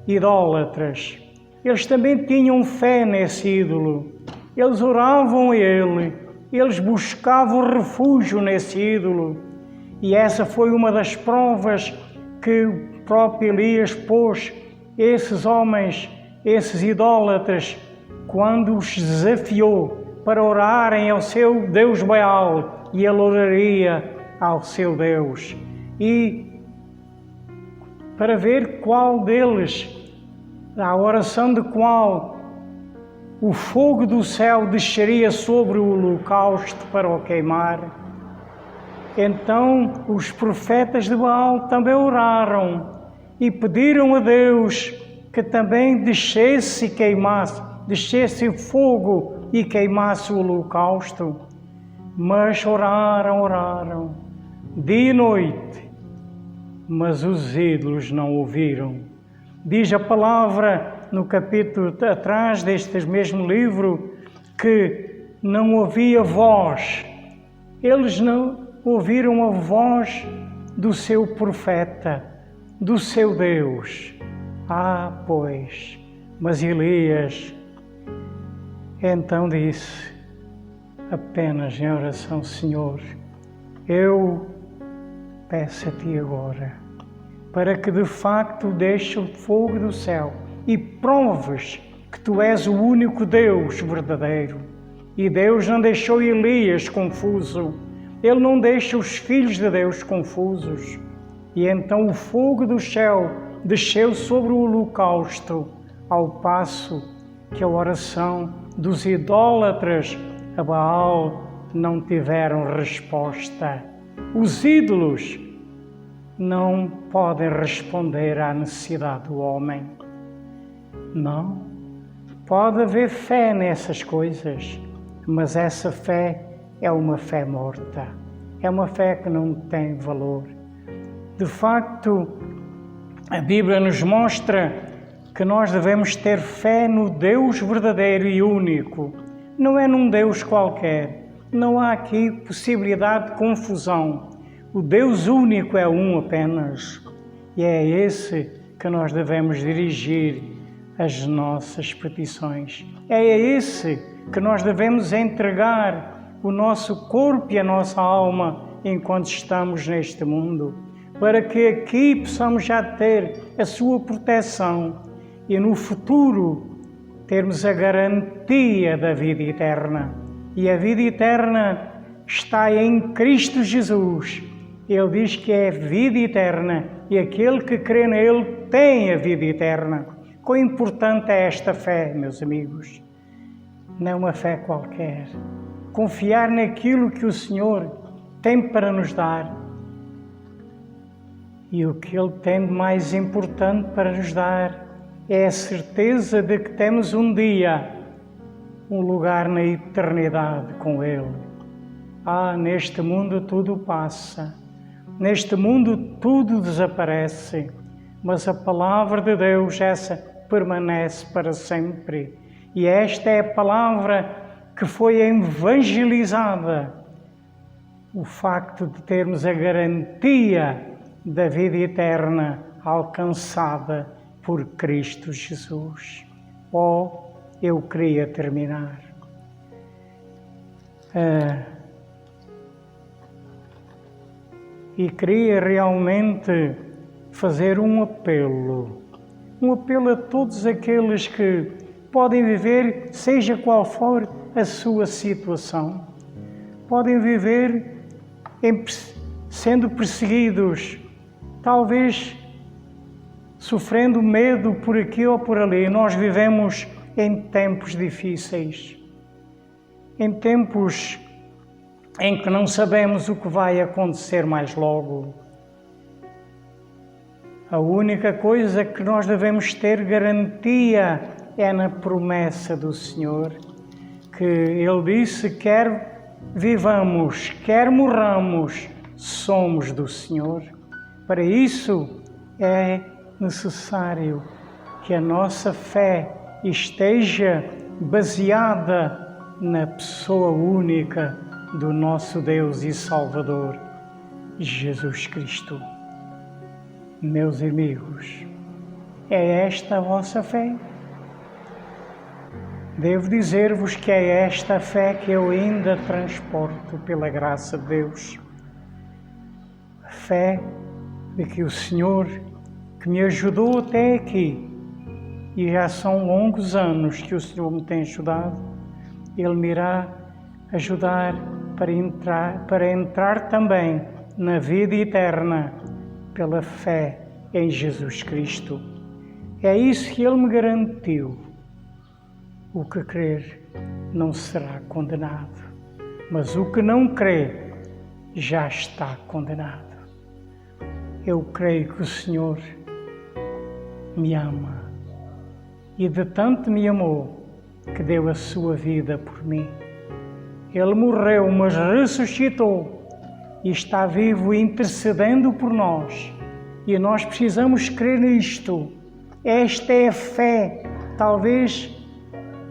idólatras. Eles também tinham fé nesse ídolo. Eles oravam a ele. Eles buscavam refúgio nesse ídolo. E essa foi uma das provas que o próprio Elias pôs esses homens, esses idólatras, quando os desafiou para orarem ao seu Deus Baal, e ele oraria ao seu Deus. E para ver qual deles, a oração de qual o fogo do céu desceria sobre o holocausto para o queimar, Então os profetas de Baal também oraram e pediram a Deus que também descesse fogo e queimasse o holocausto. Mas oraram, dia e noite, mas os ídolos não ouviram. Diz a palavra no capítulo atrás deste mesmo livro que não havia voz. Eles não ouviram a voz do seu profeta, do seu Deus. Pois, mas Elias então disse apenas em oração: Senhor, eu peço a Ti agora, para que de facto deixe o fogo do céu e proves que Tu és o único Deus verdadeiro. E Deus não deixou Elias confuso, Ele não deixa os filhos de Deus confusos. E então o fogo do céu desceu sobre o holocausto, ao passo que a oração dos idólatras a Baal não tiveram resposta. Os ídolos não podem responder à necessidade do homem. Não. Pode haver fé nessas coisas, mas essa fé é uma fé morta. É uma fé que não tem valor. De facto, a Bíblia nos mostra que nós devemos ter fé no Deus verdadeiro e único. Não é num Deus qualquer. Não há aqui possibilidade de confusão. O Deus único é um apenas. E é esse que nós devemos dirigir as nossas petições. É a esse que nós devemos entregar o nosso corpo e a nossa alma enquanto estamos neste mundo, para que aqui possamos já ter a sua proteção e no futuro termos a garantia da vida eterna. E a vida eterna está em Cristo Jesus. Ele diz que é vida eterna e aquele que crê nele tem a vida eterna. Quão importante é esta fé, meus amigos? Não é uma fé qualquer. Confiar naquilo que o Senhor tem para nos dar. E o que Ele tem de mais importante para nos dar é a certeza de que temos um dia um lugar na eternidade com Ele. Neste mundo tudo passa. Neste mundo tudo desaparece. Mas a palavra de Deus, essa permanece para sempre. E esta é a palavra que foi evangelizada. O facto de termos a garantia da vida eterna alcançada por Cristo Jesus. Eu queria terminar. E queria realmente fazer um apelo a todos aqueles que podem viver, seja qual for a sua situação, podem viver sendo perseguidos, talvez sofrendo medo por aqui ou por ali. Nós vivemos em tempos difíceis, em tempos em que não sabemos o que vai acontecer mais logo. A única coisa que nós devemos ter garantia é na promessa do Senhor, que Ele disse: quer vivamos, quer morramos, somos do Senhor. Para isso é necessário que a nossa fé esteja baseada na pessoa única do nosso Deus e Salvador, Jesus Cristo. Meus amigos, é esta a vossa fé? Devo dizer-vos que é esta fé que eu ainda transporto pela graça de Deus. A fé de que o Senhor, que me ajudou até aqui, e já são longos anos que o Senhor me tem ajudado, Ele me irá ajudar para entrar também na vida eterna pela fé em Jesus Cristo. É isso que Ele me garantiu. O que crer não será condenado, mas o que não crê já está condenado. Eu creio que o Senhor me ama e de tanto me amou que deu a sua vida por mim. Ele morreu, mas ressuscitou e está vivo intercedendo por nós. E nós precisamos crer nisto. Esta é a fé, talvez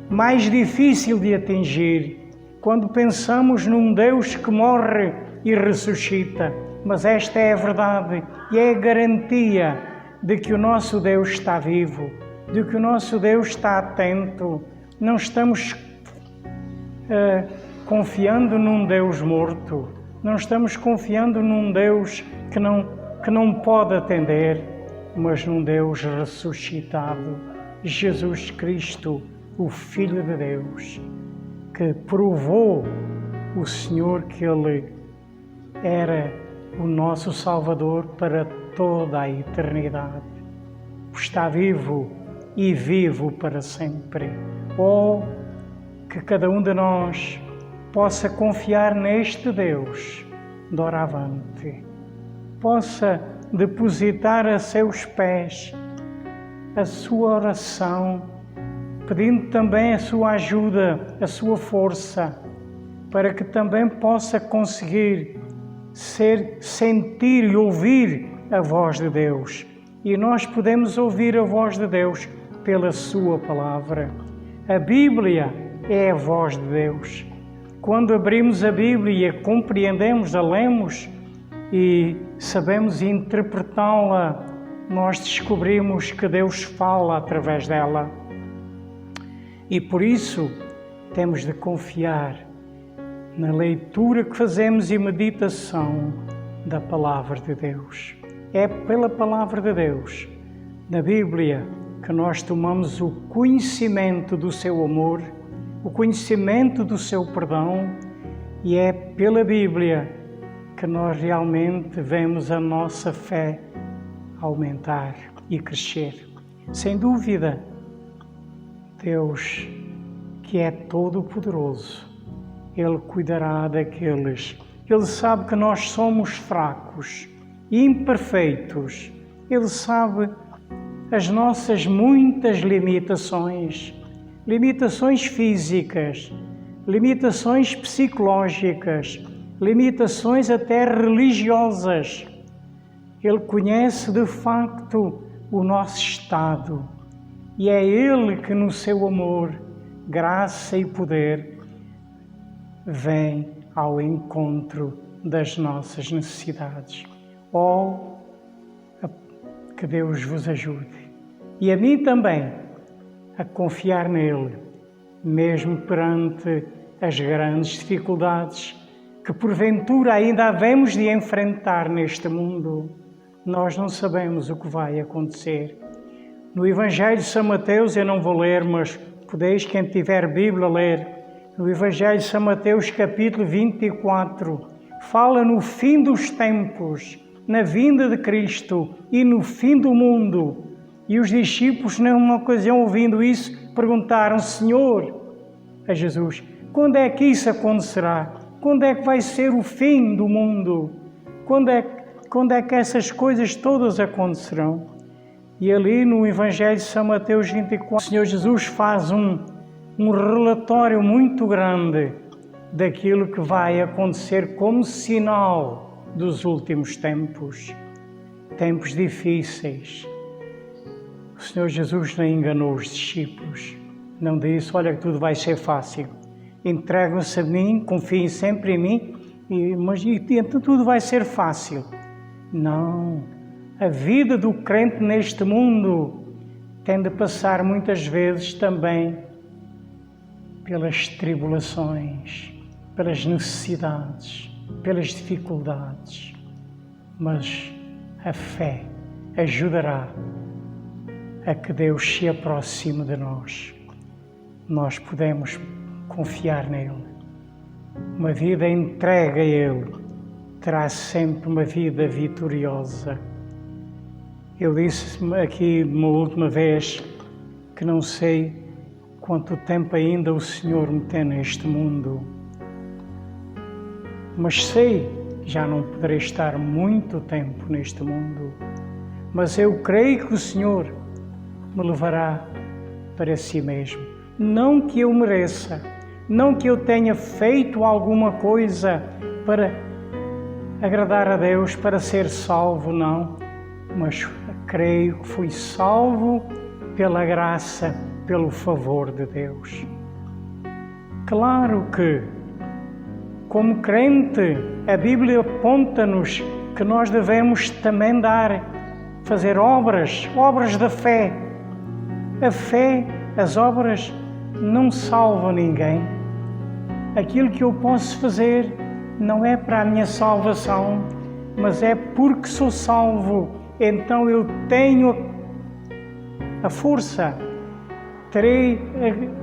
mais difícil de atingir, quando pensamos num Deus que morre e ressuscita. Mas esta é a verdade e é a garantia de que o nosso Deus está vivo, de que o nosso Deus está atento. Não estamos confiando num Deus morto, não estamos confiando num Deus que não pode atender, mas num Deus ressuscitado, Jesus Cristo, o Filho de Deus, que provou o Senhor que Ele era o nosso Salvador para toda a eternidade. Está vivo e vivo para sempre. Oh, que cada um de nós possa confiar neste Deus doravante, possa depositar a seus pés a sua oração, pedindo também a sua ajuda, a sua força, para que também possa conseguir sentir e ouvir a voz de Deus. E nós podemos ouvir a voz de Deus pela sua palavra. A Bíblia é a voz de Deus. Quando abrimos a Bíblia, compreendemos, a lemos e sabemos interpretá-la, nós descobrimos que Deus fala através dela. E por isso temos de confiar na leitura que fazemos e meditação da Palavra de Deus. É pela Palavra de Deus, na Bíblia, que nós tomamos o conhecimento do seu amor, o conhecimento do seu perdão, e é pela Bíblia que nós realmente vemos a nossa fé aumentar e crescer. Sem dúvida, Deus, que é todo-poderoso, Ele cuidará daqueles. Ele sabe que nós somos fracos, imperfeitos. Ele sabe as nossas muitas limitações, limitações físicas, limitações psicológicas, limitações até religiosas. Ele conhece de facto o nosso estado e é Ele que no seu amor, graça e poder vem ao encontro das nossas necessidades. Oh, que Deus vos ajude e a mim também a confiar nele, mesmo perante as grandes dificuldades que porventura ainda havemos de enfrentar neste mundo. Nós não sabemos o que vai acontecer. No Evangelho de São Mateus, eu não vou ler, mas podeis, quem tiver Bíblia, ler. No Evangelho de São Mateus, capítulo 24, fala no fim dos tempos, na vinda de Cristo e no fim do mundo. E os discípulos, numa ocasião, ouvindo isso, perguntaram: Senhor, a Jesus, quando é que isso acontecerá? Quando é que vai ser o fim do mundo? Quando é que essas coisas todas acontecerão? E ali no Evangelho de São Mateus 24, o Senhor Jesus faz um relatório muito grande daquilo que vai acontecer como sinal dos últimos tempos. Tempos difíceis. O Senhor Jesus não enganou os discípulos. Não disse: olha, que tudo vai ser fácil. Entregam-se a mim, confiem sempre em mim, mas então tudo vai ser fácil. Não. A vida do crente neste mundo tem de passar muitas vezes também pelas tribulações, pelas necessidades, pelas dificuldades. Mas a fé ajudará a que Deus se aproxime de nós. Nós podemos confiar nele. Uma vida entregue a Ele terá sempre uma vida vitoriosa. Eu disse aqui uma última vez que não sei quanto tempo ainda o Senhor me tem neste mundo, mas sei já não poderei estar muito tempo neste mundo, mas eu creio que o Senhor me levará para si mesmo. Não que eu mereça, não que eu tenha feito alguma coisa para agradar a Deus, para ser salvo, não, mas creio que fui salvo pela graça, pelo favor de Deus. Claro que, como crente, a Bíblia aponta-nos que nós devemos também fazer obras da fé. A fé, as obras, não salvam ninguém. Aquilo que eu posso fazer não é para a minha salvação, mas é porque sou salvo. Então eu tenho a força, terei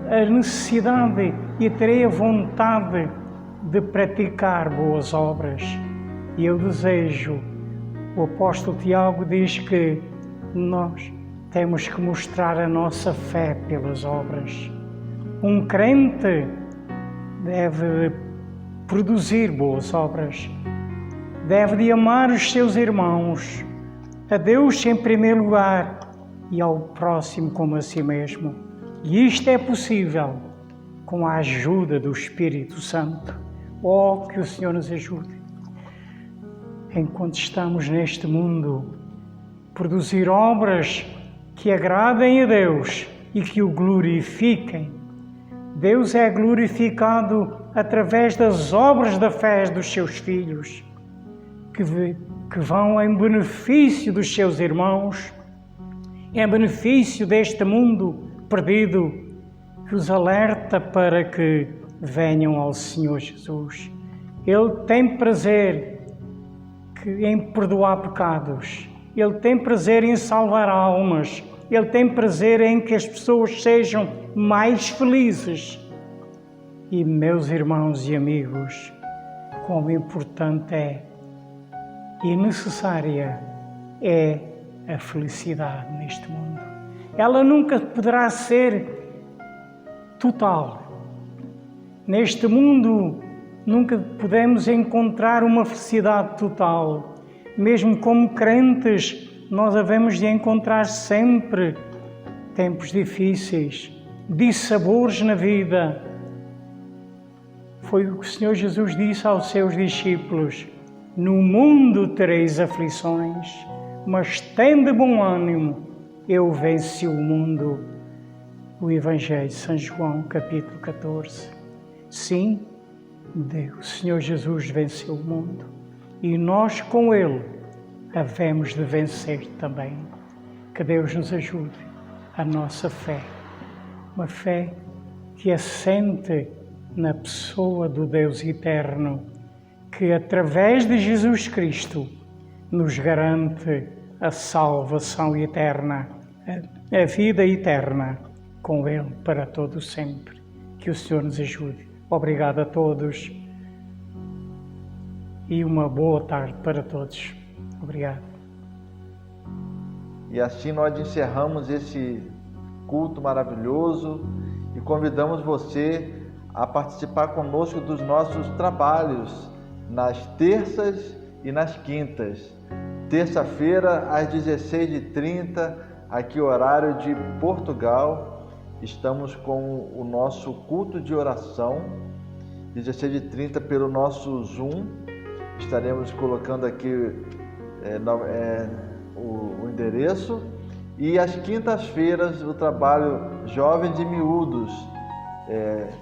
a necessidade e terei a vontade de praticar boas obras. E eu desejo, o apóstolo Tiago diz que nós temos que mostrar a nossa fé pelas obras. Um crente deve produzir boas obras, deve de amar os seus irmãos, a Deus em primeiro lugar e ao próximo como a si mesmo. E isto é possível com a ajuda do Espírito Santo. Oh, que o Senhor nos ajude, enquanto estamos neste mundo, produzir obras que agradem a Deus e que o glorifiquem. Deus é glorificado através das obras da fé dos seus filhos, que vão em benefício dos seus irmãos, em benefício deste mundo perdido, que os alerta para que venham ao Senhor Jesus. Ele tem prazer em perdoar pecados, Ele tem prazer em salvar almas, Ele tem prazer em que as pessoas sejam mais felizes. E, meus irmãos e amigos, quão importante é e necessária é a felicidade neste mundo. Ela nunca poderá ser total. Neste mundo nunca podemos encontrar uma felicidade total. Mesmo como crentes, nós havemos de encontrar sempre tempos difíceis, dissabores na vida. Foi o que o Senhor Jesus disse aos seus discípulos: no mundo tereis aflições, mas tende bom ânimo, eu venci o mundo. O Evangelho de São João, capítulo 14. Sim, Deus, o Senhor Jesus venceu o mundo e nós com Ele havemos de vencer também. Que Deus nos ajude a nossa fé, uma fé que assente na pessoa do Deus eterno, que através de Jesus Cristo nos garante a salvação eterna, a vida eterna com Ele para todo sempre. Que o Senhor nos ajude. Obrigado a todos e uma boa tarde para todos. Obrigado. E assim nós encerramos esse culto maravilhoso e convidamos você a participar conosco dos nossos trabalhos nas terças e nas quintas. Terça-feira, às 16h30, aqui horário de Portugal, estamos com o nosso culto de oração, 16h30 pelo nosso Zoom. Estaremos colocando aqui o endereço. E às quintas-feiras, o trabalho Jovens e Miúdos,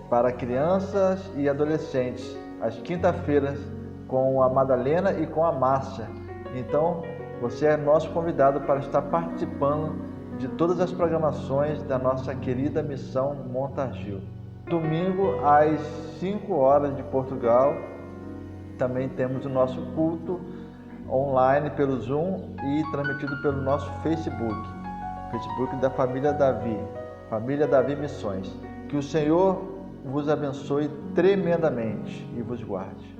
para crianças e adolescentes. Às quintas-feiras, com a Madalena e com a Márcia. Então, você é nosso convidado para estar participando de todas as programações da nossa querida Missão Montargil. Domingo, às 5h de Portugal, também temos o nosso culto online pelo Zoom e transmitido pelo nosso Facebook da Família Davi, Família Davi Missões. Que o Senhor vos abençoe tremendamente e vos guarde.